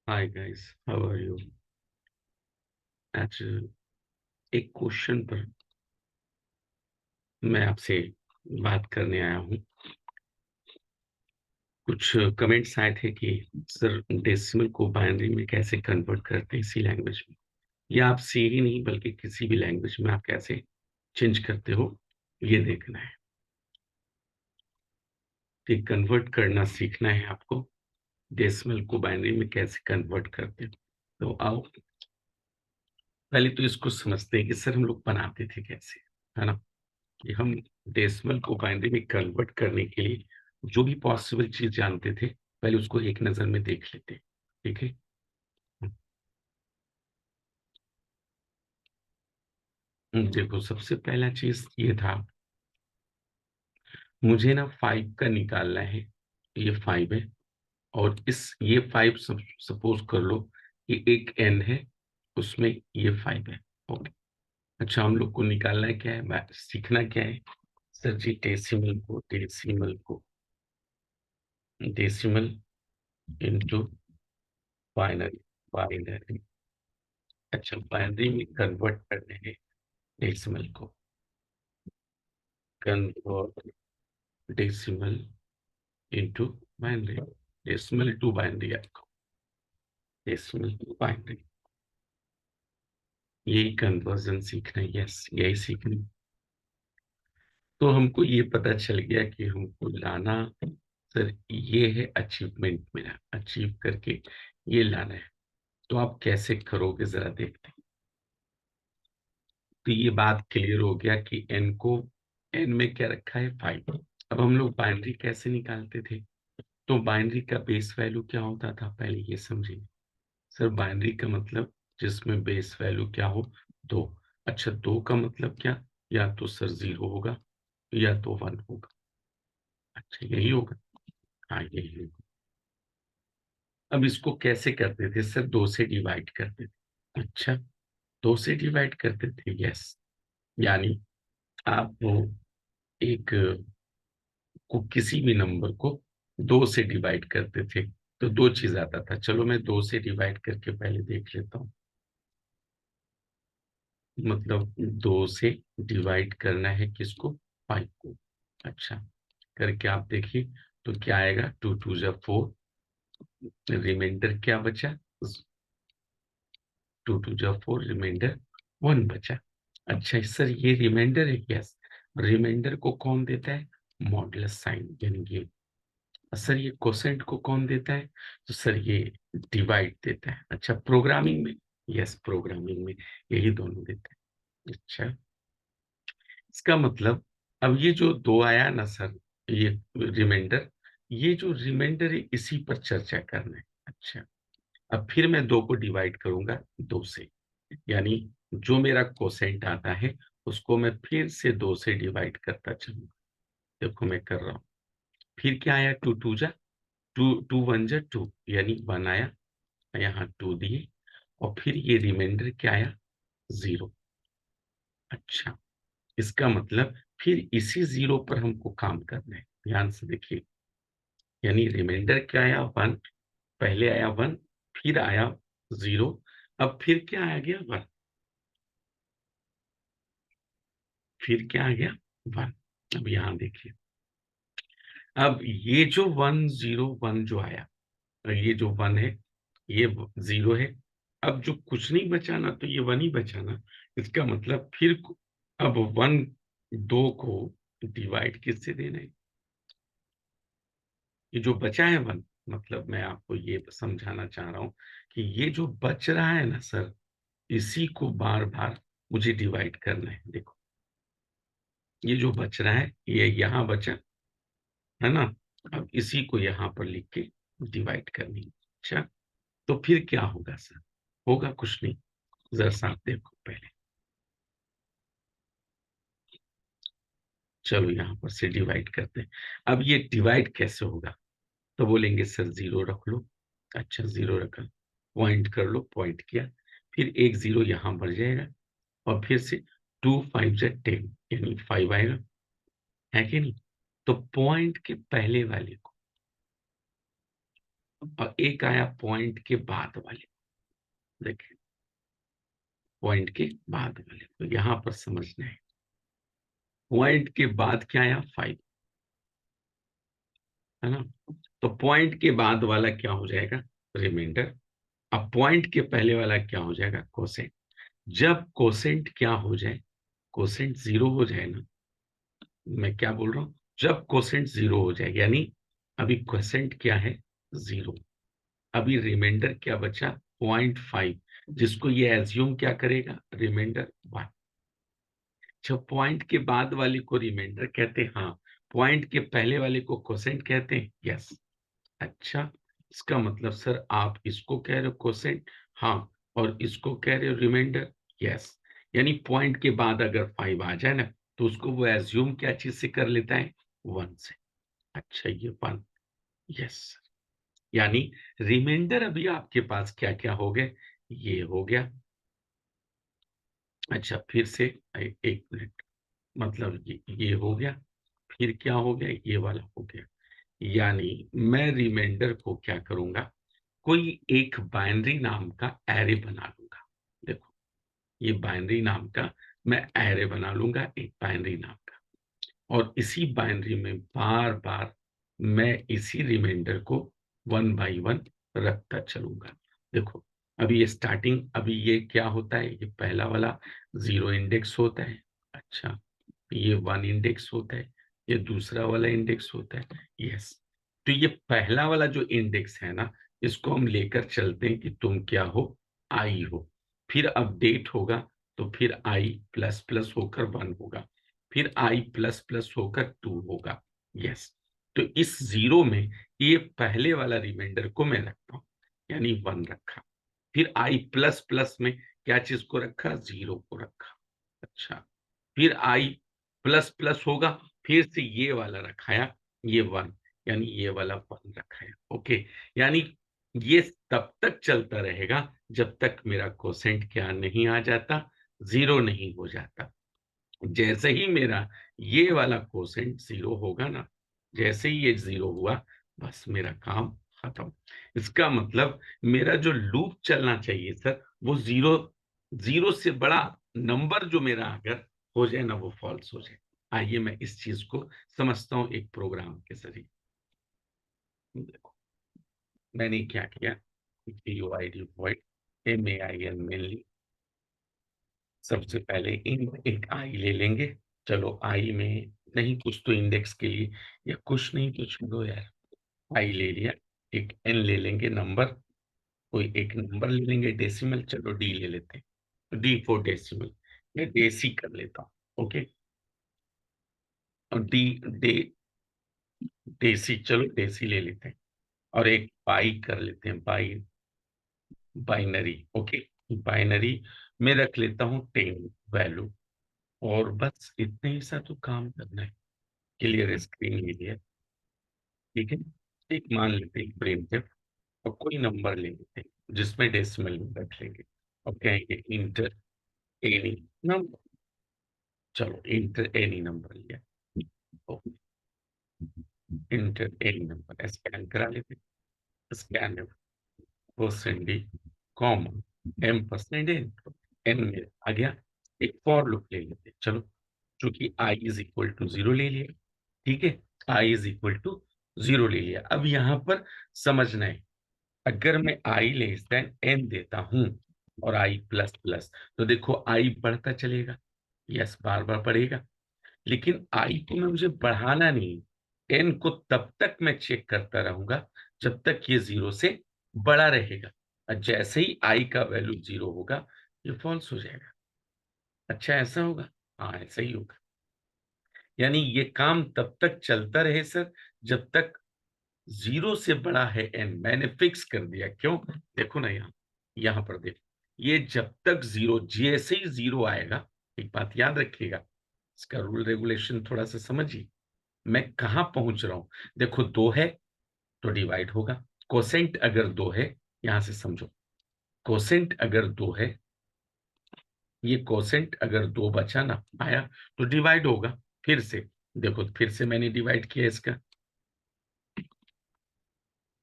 Hi guys, how are you? आज एक question पर मैं आपसे बात करने आया हूँ। कुछ कमेंट्स आए थे कि सर डेसिमल को बाइनरी में कैसे कन्वर्ट करते हैं सी लैंग्वेज में, या आप सी ही नहीं बल्कि किसी भी लैंग्वेज में आप कैसे चेंज करते हो, ये देखना है कि कन्वर्ट करना सीखना है आपको। डेसिमल को बाइनरी में कैसे कन्वर्ट करते हो, तो आओ पहले तो इसको समझते हैं कि सर हम लोग बनाते थे कैसे, है ना? कि हम डेसिमल को बाइनरी में कन्वर्ट करने के लिए जो भी पॉसिबल चीज जानते थे, पहले उसको एक नजर में देख लेते हैं। ठीक है। देखो, सबसे पहला चीज ये था, मुझे ना 5 का निकालना है। ये 5 है, और इस ये 5 सपोज कर लो कि एक एन है, उसमें ये 5 है। ओके। अच्छा, हम लोग को निकालना है क्या है, सीखना क्या है? Sir ji, decimal into binary. Binary. अच्छा, बाइनरी में कन्वर्ट करने हैं डेसिमल को। Convert decimal into binary. Decimal to binary, आपको डेसिमल टू बाइनरी, यही कन्वर्जन सीखना है। यस, यही सीखना। तो हमको ये पता चल गया कि हमको लाना, सर ये है अचीवमेंट, मेरा अचीव करके ये लाना है। तो आप कैसे करोगे, जरा देखते हैं। तो ये बात क्लियर हो गया कि एन को, एन में क्या रखा है, 5। अब हम लोग बाइनरी कैसे निकालते थे? तो बाइनरी का बेस वैल्यू क्या होता था, पहले ये समझिए। सर बाइनरी का मतलब जिसमें बेस वैल्यू क्या हो, 2। अच्छा, 2 का मतलब क्या? या तो सर 0 होगा, या तो 1 होगा। अच्छा, यही होगा। हाँ, यही होगा। अब इसको कैसे करते थे? सर 2 से डिवाइड करते थे। अच्छा, 2 से डिवाइड करते थे, यस। यानी आप वो एक को, किसी भी नंबर को 2 से डिवाइड करते थे तो दो चीज आता था। चलो मैं 2 से डिवाइड करके पहले देख लेता हूँ। मतलब 2 से डिवाइड करना है किसको, 5 को। अच्छा, करके आप देखिए तो क्या आएगा, 2 2 जा 4। रिमाइंडर क्या बचा, 2 2 जा 4, रिमाइंडर 1 बचा। अच्छा सर, ये रिमाइंडर है, यस। रिमाइंडर को कौन देता है? मॉडुलस साइन, यानी ये। सर ये कोसेंट को कौन देता है? तो सर ये डिवाइड देता है। अच्छा, प्रोग्रामिंग में, यस प्रोग्रामिंग में यही दोनों देते हैं। अच्छा, इसका मतलब अब ये जो 2 आया ना सर, ये रिमाइंडर, ये जो रिमाइंडर है इसी पर चर्चा करना है। अच्छा, अब फिर मैं 2 को डिवाइड करूंगा 2 से, यानी जो मेरा कोसेंट आता है उसको मैं फिर से 2 से डिवाइड करता चलूंगा। देखो मैं कर रहा हूँ। फिर क्या आया, 2 2 जा 2, 2 1 जा 2, यानी 1 आया, यहाँ 2 दिए, और फिर ये रिमाइंडर क्या आया, 0। अच्छा, इसका मतलब फिर इसी 0 पर हमको काम करना है। ध्यान से देखिए, यानी रिमाइंडर क्या आया, 1। पहले आया 1, फिर आया 0, अब फिर क्या आ गया, 1। फिर क्या आ गया, 1। अब यहाँ देखिए, अब ये जो 1 0 1 जो आया, ये जो 1 है, ये 0 है। अब जो कुछ नहीं बचा ना, तो ये 1 ही बचा ना। इसका मतलब फिर अब 1 2 को डिवाइड किससे देना है? ये जो बचा है 1, मतलब मैं आपको ये समझाना चाह रहा हूं कि ये जो बच रहा है ना सर, इसी को बार बार मुझे डिवाइड करना है। देखो, ये जो बच रहा है ये यहाँ बचा, है ना? अब इसी को यहाँ पर लिख के डिवाइड करनी है। अच्छा, तो फिर क्या होगा सर? होगा कुछ नहीं, जरा साथ देखो पहले। चलो यहाँ पर से डिवाइड करते हैं। अब ये डिवाइड कैसे होगा? तो बोलेंगे सर 0 रख लो। अच्छा, 0 रखा, पॉइंट कर लो, पॉइंट किया, फिर एक 0 यहाँ बढ़ जाएगा, और फिर से 2 5 जा 10, यानी 5 आएगा, है कि नहीं? तो पॉइंट के पहले वाले को, और एक आया पॉइंट के बाद वाले, देखिए पॉइंट के बाद वाले, तो यहां पर समझना है पॉइंट के बाद क्या आया 5, है ना। तो पॉइंट के बाद वाला क्या हो जाएगा, रिमाइंडर। अब पॉइंट के पहले वाला क्या हो जाएगा, कोसेंट। जब कोसेंट क्या हो जाए, कोसेंट जीरो हो जाए ना, मैं क्या बोल रहा हूं, जब कोसेंट जीरो हो जाए, यानी अभी कोसेंट क्या है, जीरो। अभी रिमाइंडर क्या बचा, 0.5, जिसको ये एज्यूम क्या करेगा, रिमाइंडर 1। जब पॉइंट के बाद वाले को रिमाइंडर कहते हैं, हाँ, पॉइंट के पहले वाले को कोसेंट कहते हैं, यस। अच्छा, इसका मतलब सर आप इसको कह रहे हो कोसेंट, हाँ, और इसको कह रहे हो रिमाइंडर, यस। यानी पॉइंट के बाद अगर 5 आ जाए ना, तो उसको वो एज्यूम क्या चीज से कर लेता है, 1 से। अच्छा, ये 1, यस। यानी रिमाइंडर अभी आपके पास क्या क्या हो गए, ये हो गया। अच्छा, फिर से एक मिनट, मतलब ये हो गया, फिर क्या हो गया, ये वाला हो गया। यानी मैं रिमाइंडर को क्या करूंगा, कोई एक बाइनरी नाम का एरे बना लूंगा। देखो, ये बाइनरी नाम का मैं एरे बना लूंगा, एक बाइनरी नाम का, और इसी बाइनरी में बार बार मैं इसी रिमाइंडर को 1 बाई 1 रखता चलूंगा। देखो, अभी ये स्टार्टिंग, अभी ये क्या होता है, ये पहला वाला 0 इंडेक्स होता है। अच्छा, ये 1 इंडेक्स होता है, ये दूसरा वाला इंडेक्स होता है, यस। तो ये पहला वाला जो इंडेक्स है ना, इसको हम लेकर चलते हैं कि तुम क्या हो, आई हो। फिर अपडेट होगा, तो फिर आई प्लस प्लस होकर 1 होगा, फिर आई प्लस प्लस होकर 2 होगा, यस। तो इस जीरो में ये पहले वाला रिमाइंडर को मैं रखता हूं, यानी 1 रखा। फिर आई प्लस प्लस में क्या चीज को रखा, 0 को रखा। अच्छा, फिर आई प्लस प्लस होगा, फिर से ये वाला रखाया, ये 1, यानी ये वाला 1 रखाया, ओके। यानी ये तब तक चलता रहेगा जब तक मेरा कोसेंट क्या नहीं आ जाता, 0 नहीं हो जाता। जैसे ही मेरा ये वाला कोसेंट 0 होगा ना, जैसे ही ये 0 हुआ, बस मेरा काम खत्म। इसका मतलब मेरा जो लूप चलना चाहिए सर, वो 0, 0 से बड़ा नंबर जो मेरा अगर हो जाए ना, वो फॉल्स हो जाए। आइए मैं इस चीज को समझता हूं एक प्रोग्राम के जरिए। देखो, मैंने क्या किया, POID वॉइड MAIN मेनली, सबसे पहले इन एक आई ले लेंगे। चलो, आई में नहीं, कुछ तो इंडेक्स के लिए, या कुछ नहीं तो छोड़ो यार, आई ले लिया। एक एन ले लेंगे नंबर, कोई एक नंबर ले लेंगे डेसिमल, चलो डी ले लेते हैं, डी फॉर डेसिमल, या डेसी कर लेता हूँ, ओके। और डी डे डेसी, चलो डेसी ले लेते हैं। और एक बाई कर लेते हैं, बाई, बाइनरी, ओके। बाइनरी में रख लेता हूँ 10 वैल्यू, और बस इतने ही सा तो काम करना है। क्लियर स्क्रीन लीजिए, ठीक है। एक मान लेते हैं प्रिंटफ, और कोई नंबर ले लेते हैं जिसमें डेसिमल में रख लेंगे, और कहेंगे इंटर एनी नंबर। चलो, इंटर एनी नंबर लिया, इंटर एनी नंबर, स्कैन करा लेते हैं। Scan percent D, comma M% N, N में आ गया। एक फॉर लूप ले लेते हैं, चलो, चूंकि आई इज इक्वल टू 0 ले लिया, ठीक है। आई इज इक्वल टू 0 ले लिया। अब यहां पर समझना है, अगर मैं आई लेस देन एन देता हूं और आई प्लस प्लस, तो देखो आई बढ़ता चलेगा, यस, बार बार बढ़ेगा। लेकिन आई को मैं मुझे बढ़ाना नहीं, एन को तब तक मैं चेक करता रहूंगा जब तक ये 0 से बड़ा रहेगा। और जैसे ही आई का वैल्यू 0 होगा, ये फॉल्स हो जाएगा। अच्छा, ऐसा होगा, हाँ ऐसा ही होगा। यानी ये काम तब तक चलता रहे सर, जब तक 0 से बड़ा है एन, मैंने फिक्स कर दिया। क्यों, देखो ना, यहां पर देखो, ये जब तक 0, जैसे ही 0 आएगा, एक बात याद रखिएगा, इसका रूल रेगुलेशन थोड़ा सा समझिए, मैं कहां पहुंच रहा हूं। देखो, 2 है तो डिवाइड होगा, कोसेंट अगर 2 है, यहां से समझो, कोसेंट अगर 2 है, ये कोसेंट अगर 2 बचा ना आया, तो डिवाइड होगा। फिर से देखो, फिर से मैंने डिवाइड किया इसका,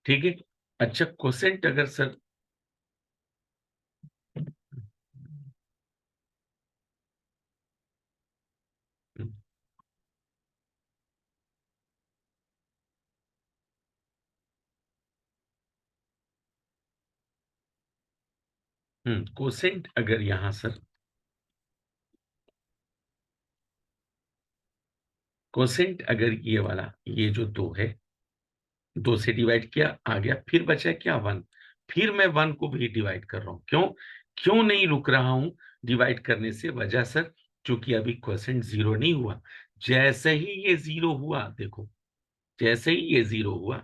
ठीक है। अच्छा कोसेंट अगर सर कोसेंट अगर यहाँ सर कोसेंट अगर ये वाला ये जो दो है, दो से डिवाइड किया आ गया, फिर बचा क्या वन, फिर मैं वन को भी डिवाइड कर रहा हूं। क्यों क्यों नहीं रुक रहा हूं डिवाइड करने से? वजह सर क्योंकि अभी क्वोशेंट जीरो नहीं हुआ। जैसे ही ये जीरो हुआ, देखो जैसे ही ये जीरो हुआ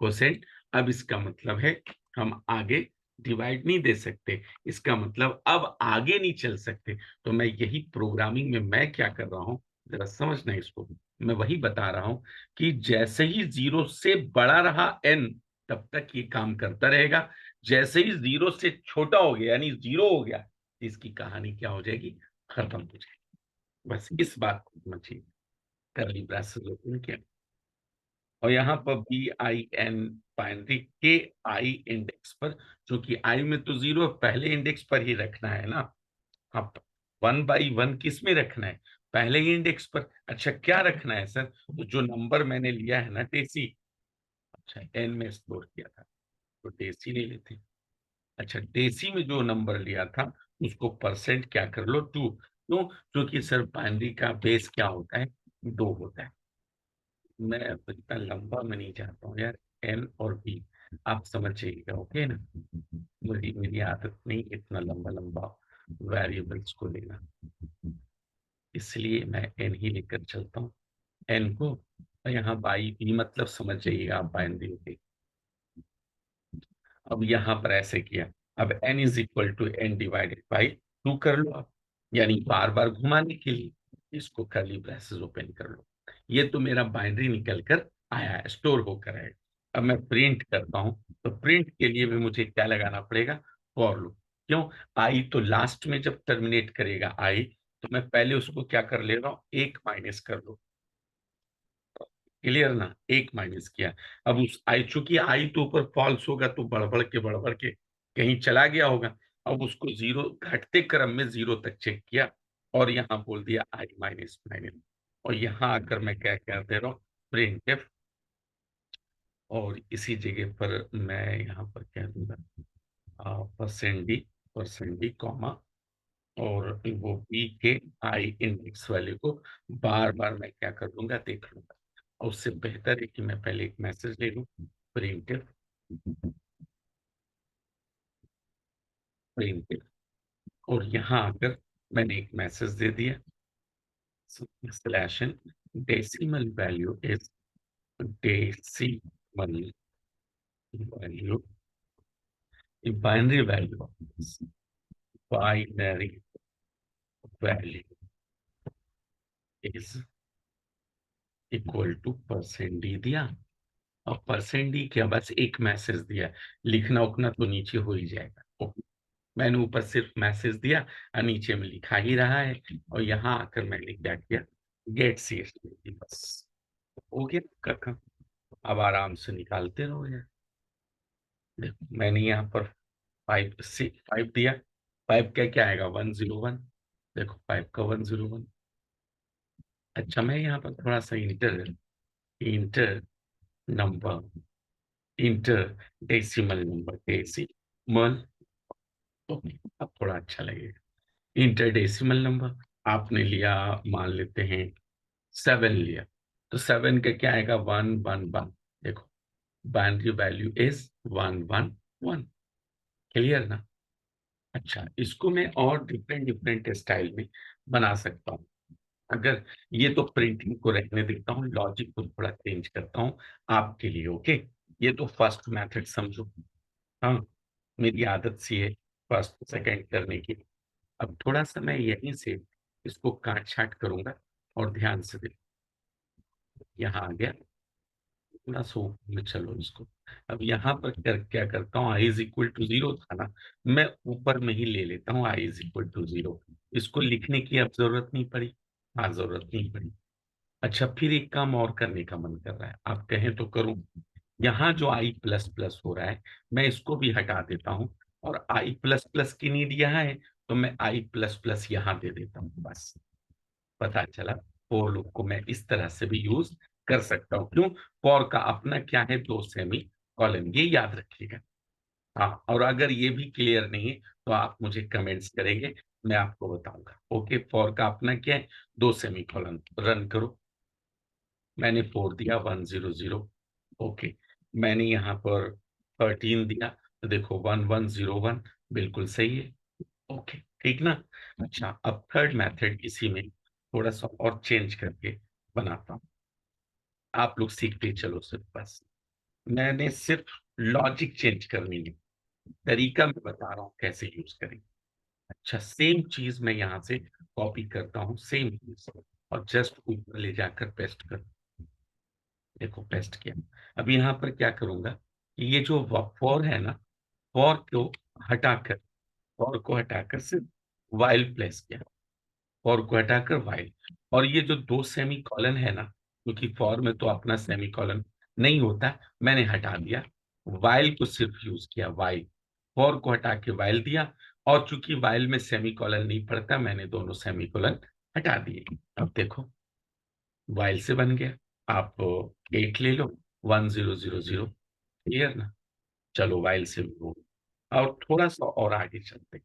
क्वोशेंट, अब इसका मतलब है हम आगे डिवाइड नहीं दे सकते, इसका मतलब अब आगे नहीं चल सकते। तो मैं यही प्रोग्रामिंग में मैं क्या कर रहा हूं, जरा समझना इसको। मैं वही बता रहा हूं कि जैसे ही जीरो से बड़ा रहा एन, तब तक ये काम करता रहेगा। जैसे ही जीरो से छोटा हो गया यानी जीरो हो गया, इसकी कहानी क्या हो जाएगी, खत्म हो जाएगी। बस इस बात को समझिए। करली ब्रेसेस ओपन किया और यहाँ पर बी आई एन बाइनरी के आई इंडेक्स पर, क्योंकि आई में तो जीरो है, पहले इंडेक्स पर ही रखना है ना। अब वन बाई वन किस में रखना है, पहले ही इंडेक्स पर। अच्छा क्या रखना है सर, तो जो नंबर मैंने लिया है ना डेसी, अच्छा एन में स्टोर किया था तो डेसी ले लेते। अच्छा डेसी में जो नंबर लिया था उसको परसेंट क्या कर लो, टू। क्यों? क्योंकि सर बाइनरी का बेस क्या होता है, दो होता है। मैं इतना लंबा मैं नहीं चाहता हूँ यार, एन और बी आप समझ जाइएगा, ओके ना। मेरी मेरी आदत नहीं इतना लंबा लंबा वेरिएबल्स को लेना, इसलिए मैं एन ही लेकर चलता हूँ। एन को और यहाँ बाई बी मतलब समझ जाइएगा आप बाइनरी होगी। अब यहाँ पर ऐसे किया, अब N is equal to N divided by two कर लो आप, यानी बार बार घुमाने के लिए इसको करली ब्रेसेस ओपन कर लो। ये तो मेरा बाइनरी निकल कर आया है, स्टोर होकर आया। अब मैं प्रिंट करता हूं, तो प्रिंट के लिए भी मुझे क्या लगाना पड़ेगा, फॉर लूप। क्यों? आई तो लास्ट में जब टर्मिनेट करेगा आई, तो मैं पहले उसको क्या कर ले रहा हूँ, एक माइनस कर लो। क्लियर ना, एक माइनस किया। अब उस आई, चूंकि आई तो ऊपर फॉल्स होगा तो बढ़ बढ़ के कहीं चला गया होगा। अब उसको जीरो घटते क्रम में जीरो तक चेक किया और यहाँ बोल दिया आई माइनस माइनस। और यहाँ आकर मैं क्या क्या दे रहा हूँ, प्रिंट एफ। और इसी जगह पर मैं यहाँ पर क्या दूंगा, परसेंट डी कॉमा, और वो बी के आई इंडेक्स वाले को बार बार मैं क्या कर दूंगा, देख लूंगा। और उससे बेहतर है कि मैं पहले एक मैसेज ले लूं, प्रिंट प्रिंट, और यहाँ आकर मैंने एक मैसेज दे दिया, slash N decimal value is, decimal value, binary value, binary value is equal to percent D दिया। और परसेंट डी क्या, बस एक मैसेज दिया, लिखना उखना तो नीचे हो ही जाएगा। मैंने ऊपर सिर्फ मैसेज दिया और नीचे में लिखा ही रहा है। और यहाँ आकर मैंने क्या किया, गेट सी एस, बस हो गया का काम। अब आराम से निकालते रहो यार। देखो मैंने यहाँ पर फाइव सी फाइव दिया, फाइव का क्या आएगा, 101। देखो फाइव का 101। अच्छा मैं यहाँ पर थोड़ा सा inter inter number, inter decimal number, decimal, okay अब थोड़ा अच्छा लगेगा। इंटर डेसिमल नंबर आपने लिया, मान लेते हैं सेवन लिया, तो सेवन का क्या आएगा, 111। देखो बाइनरी वैल्यू इज 111। क्लियर ना। अच्छा इसको मैं और डिफरेंट डिफरेंट स्टाइल में बना सकता हूँ। अगर ये तो प्रिंटिंग को रहने देता हूँ, लॉजिक को थोड़ा चेंज करता हूँ आपके लिए, ओके। ये तो फर्स्ट मेथड समझो। हाँ मेरी आदत सी है फर्स्ट सेकंड करने की। अब थोड़ा सा मैं यहीं से इसको काट छाट करूंगा और ध्यान से देखो, यहाँ आ गया थोड़ा सो में, चलो इसको। अब यहाँ पर क्या करता हूँ, I is equal to zero था ना, मैं ऊपर में ही ले लेता हूँ I is equal to zero. इसको लिखने की अब जरूरत नहीं पड़ी, हाँ जरूरत नहीं पड़ी। अच्छा फिर एक काम और करने का मन कर रहा है, आप कहें तो करूं। यहाँ जो आई प्लस प्लस हो रहा है मैं इसको भी हटा देता हूँ, और आई प्लस प्लस की नीड यहाँ है तो मैं आई प्लस प्लस यहाँ दे देता हूँ बस। पता चला फॉर लूप को मैं इस तरह से भी यूज कर सकता हूँ। क्यों? फॉर का अपना क्या है, दो सेमी कॉलन, ये याद रखिएगा। हाँ, और अगर ये भी क्लियर नहीं है तो आप मुझे कमेंट्स करेंगे, मैं आपको बताऊंगा। ओके, फॉर का अपना क्या है, दो सेमी कॉलन। रन करो। मैंने 4 दिया, 100। ओके, मैंने यहाँ पर 13 दिया, तो देखो 1101 बिल्कुल सही है। ओके, ठीक ना। अच्छा, अब थर्ड मेथड इसी में थोड़ा सा और चेंज करके बनाता हूँ, आप लोग सीखते चलो सिर्फ बस। मैंने सिर्फ लॉजिक चेंज करनी है, तरीका मैं बता रहा हूँ कैसे यूज करेंगे। अच्छा, सेम चीज मैं यहाँ से कॉपी करता हूँ, सेम चीज, और जस्ट ऊपर ले जाकर पेस्ट कर। देखो पेस्ट किया। अब यहाँ पर क्या करूंगा कि ये जो फॉर है ना, फॉर को हटाकर, फॉर को हटाकर सिर्फ वाइल प्लेस किया, फॉर को हटाकर वाइल। और ये जो दो सेमी कॉलन है ना, क्योंकि फॉर में तो अपना सेमी कॉलन नहीं होता, मैंने हटा दिया, वाइल को सिर्फ यूज किया, वाइल। फॉर को हटा के वाइल दिया, और चूंकि वाइल में सेमी कॉलन नहीं पड़ता, मैंने दोनों सेमी कॉलन हटा दिए। अब देखो वाइल से बन गया। आप 8 ले लो, 1000, क्लियर ना। चलो वाइल से भी हो। और थोड़ा सा और आगे चलते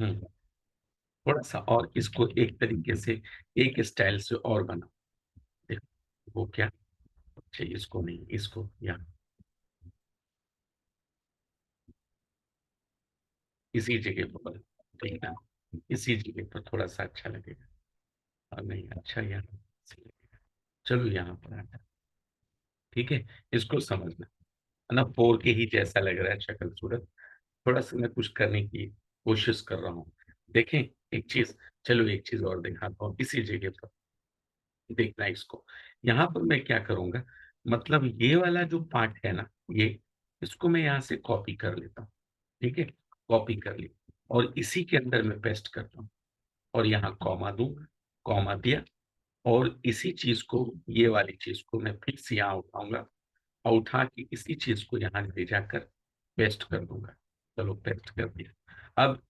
हैं। थोड़ा सा और इसको एक तरीके से, एक स्टाइल से और बना। देखो वो क्या, अच्छा इसको नहीं, इसको यहाँ इसी जगह पर, ठीक है, इसी जगह पर थोड़ा सा अच्छा लगेगा। और नहीं, अच्छा यहाँ से लगेगा। चलो यहाँ पर आता, ठीक है। इसको समझना है ना, फोर के ही जैसा लग रहा है शक्ल सूरत। थोड़ा सा मैं कुछ करने की कोशिश कर रहा हूँ। देखें एक चीज, चलो एक चीज और दिखाता हूँ इसी जगह पर, देखना इसको। यहाँ पर मैं क्या करूंगा, मतलब ये वाला जो पार्ट है ना, ये, इसको मैं यहाँ से कॉपी कर लेता हूँ। ठीक है, कॉपी कर ली, और इसी के अंदर मैं पेस्ट करता हूँ, और यहाँ कॉमा दूंगा, कॉमा दिया, और इसी चीज को, ये वाली चीज को मैं फिर से यहाँ उठाऊंगा, और उठा के इसी चीज को यहाँ ले जाकर पेस्ट कर दूंगा। चलो पेस्ट कर दिया। अब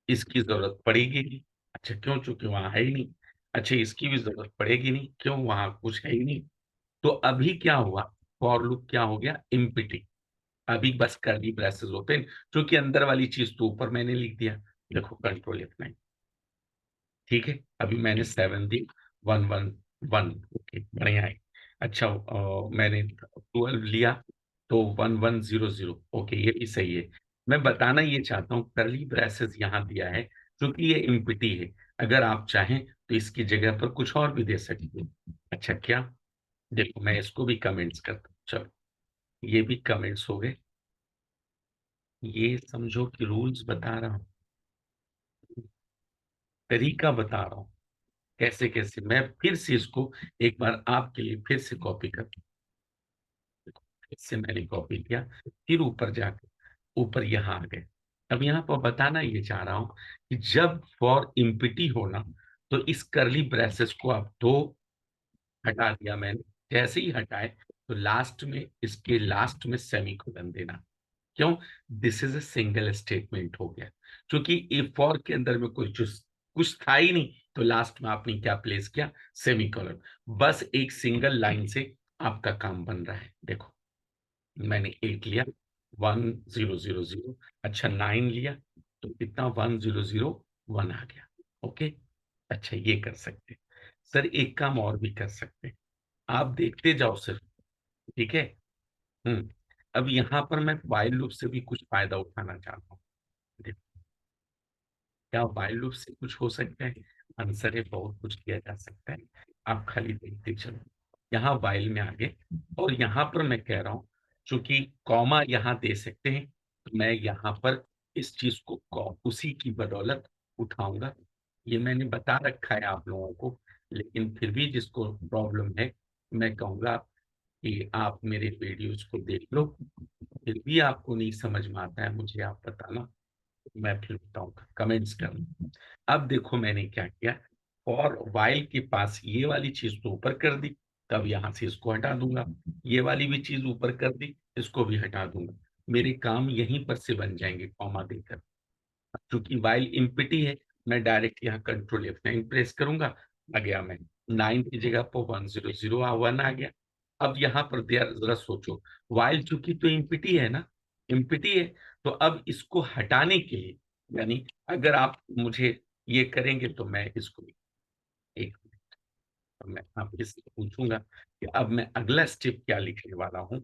इसकी जरूरत पड़ेगी नहीं। अच्छा, क्यों? चूंकि वहां है ही नहीं। अच्छा, इसकी भी जरूरत पड़ेगी नहीं, क्यों? वहां कुछ है ही नहीं। तो अभी क्या हुआ, फॉर लूप क्या हो गया, इम्पिटी। अभी बस कर्ली ब्रेसेस ओपन, क्योंकि अंदर वाली चीज तो ऊपर मैंने लिख दिया। देखो कंट्रोल F9, ठीक है। अभी मैंने 7 दी, 111, ओके बढ़िया है। अच्छा, मैंने 12 लिया, तो 1100, ओके ये भी सही है। मैं बताना ये चाहता हूँ, करली ब्रेसेस यहाँ दिया है क्योंकि ये इम्पिटी है। अगर आप चाहें तो इसकी जगह पर कुछ और भी दे सकते हैं। अच्छा क्या, देखो मैं इसको भी कमेंट्स करता हूँ, चलो ये भी कमेंट्स हो गए। ये समझो कि रूल्स बता रहा हूँ, तरीका बता रहा हूँ, कैसे कैसे मैं फिर से इसको एक बार आपके लिए फिर से कॉपी कर, फिर से मैंने कॉपी किया, फिर ऊपर जाकर ऊपर यहाँ आ गए। अब यहाँ पर बताना ये चाह रहा हूं कि जब फॉर इम्पिटी होना, तो इस करली ब्रेसेस को आप दो हटा दिया मैंने। जैसे ही हटाए तो लास्ट में, इसके लास्ट में सेमी कोलन देना। क्यों? This is a single statement हो गया, क्योंकि ए फॉर के अंदर में कुछ कुछ था ही नहीं, तो लास्ट में आपने क्या प्लेस किया, सेमी कॉलन। बस एक सिंगल लाइन से आपका काम बन रहा है। देखो मैंने 8 लिया, 1000, अच्छा 9 लिया, तो कितना, 1001 आ गया। ओके, अच्छा ये कर सकते हैं। सर एक काम और भी कर सकते हैं, आप देखते जाओ सिर्फ, ठीक है। हम्म, अब यहाँ पर मैं वाइल लूप से भी कुछ फायदा उठाना चाहता हूँ। देखो, क्या वाइल लूप से कुछ हो सकता है? आंसर है, बहुत कुछ किया जा सकता है। आप खाली देखते चलो। यहाँ वाइल में आगे, और यहाँ पर मैं कह रहा हूँ, चूंकि कॉमा यहाँ दे सकते हैं, तो मैं यहाँ पर इस चीज को उसी की बदौलत उठाऊंगा। ये मैंने बता रखा है आप लोगों को, लेकिन फिर भी जिसको प्रॉब्लम है, मैं कहूंगा कि आप मेरे वीडियोज को देख लो, फिर भी आपको नहीं समझ में आता है, मुझे आप बताना, मैं फिर बताऊंगा, कमेंट्स करना। अब देखो मैंने क्या किया, और वाइल के पास ये वाली चीज तो ऊपर कर दी, तब यहाँ से इसको हटा दूंगा, ये वाली भी चीज ऊपर कर दी, इसको भी हटा दूंगा, मेरे काम यहीं पर से बन जाएंगे कॉमा देकर। क्योंकि वाइल इम्पिटी है, मैं डायरेक्ट यहाँ कंट्रोल F9 प्रेस करूंगा, आ गया मैं 9 की जगह पर 1 आ गया। अब यहाँ पर जरा सोचो, वाइल चूंकि तो इम्पिटी है ना, इम्पिटी है, तो अब इसको हटाने के लिए, यानी अगर आप मुझे ये करेंगे तो मैं इसको एक, मैं आपसे पूछूंगा कि अब मैं अगला स्टेप क्या लिखने वाला हूँ।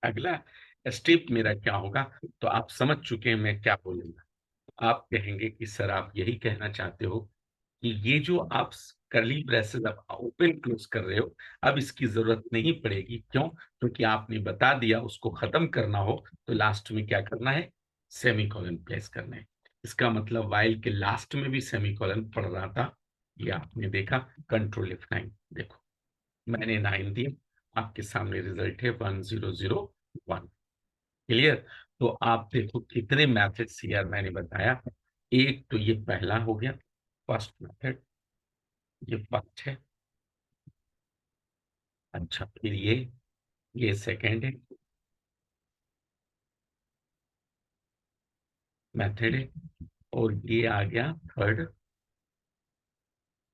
अगला स्टेप मेरा क्या होगा, तो आप समझ चुके हैं मैं क्या बोलूंगा। आप कहेंगे कि सर आप यही कहना चाहते हो कि ये जो आप करली ब्रेसेस अब ओपन क्लोज कर रहे हो, अब इसकी जरूरत नहीं पड़ेगी, क्यों? क्योंकि आपने बता दिया उसको खत्म करना हो तो लास्ट में क्या करना है, सेमीकोलन प्लेस करना है। इसका मतलब वाइल के लास्ट में भी सेमीकोलन पड़ रहा था, ये आपने देखा, कंट्रोल F9, देखो मैंने 9 दिया, आपके सामने रिजल्ट है 1001। क्लियर? तो आप देखो कितने मैथड्स यार मैंने बताया। एक तो ये पहला हो गया, फर्स्ट मेथड, ये फर्स्ट है। अच्छा, फिर ये सेकंड है, मेथड है, और ये आ गया थर्ड।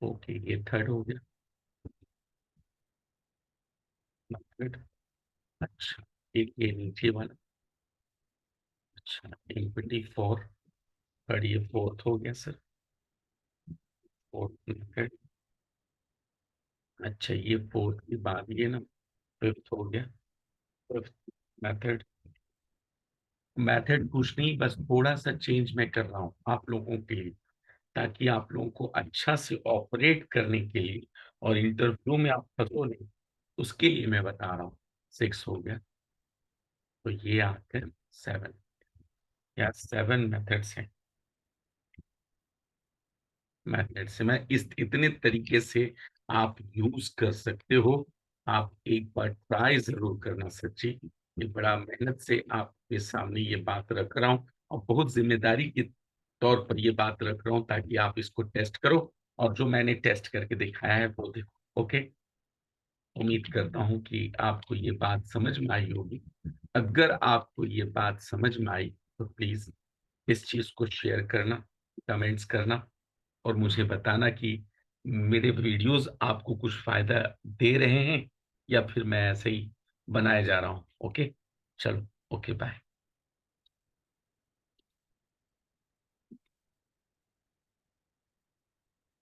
ओके, ये थर्ड हो गया मेथड। अच्छा, एक ये नीचे वाला। अच्छा, एम्पटी फोर, थर्ड, ये फोर्थ हो गया सर, फोर्थ मेथड। अच्छा, ये फोर्थ के बाद ये ना फिफ्थ हो गया, फिफ्थ मेथड। मेथड कुछ नहीं, बस थोड़ा सा चेंज मैं कर रहा हूँ आप लोगों के लिए, ताकि आप लोगों को अच्छा से ऑपरेट करने के लिए और इंटरव्यू में आप फंसो नहीं, उसके लिए मैं बता रहा हूँ। सिक्स हो गया, तो ये आते हैं सेवन, या सेवन मेथड्स हैं। मेथड से मैं इस इतने तरीके से आप यूज कर सकते हो। आप एक बार ट्राई जरूर करना सच्ची, ये बड़ा मेहनत से आपके सामने ये बात रख रहा हूँ, और बहुत जिम्मेदारी के तौर पर ये बात रख रहा हूँ, ताकि आप इसको टेस्ट करो, और जो मैंने टेस्ट करके दिखाया है वो देखो। ओके, उम्मीद करता हूँ कि आपको ये बात समझ में आई होगी। अगर आपको ये बात समझ में आई तो प्लीज इस चीज को शेयर करना, कमेंट्स करना, और मुझे बताना कि मेरे वीडियोस आपको कुछ फायदा दे रहे हैं, या फिर मैं ऐसे ही बनाए जा रहा हूँ। ओके, चलो, ओके, बाय।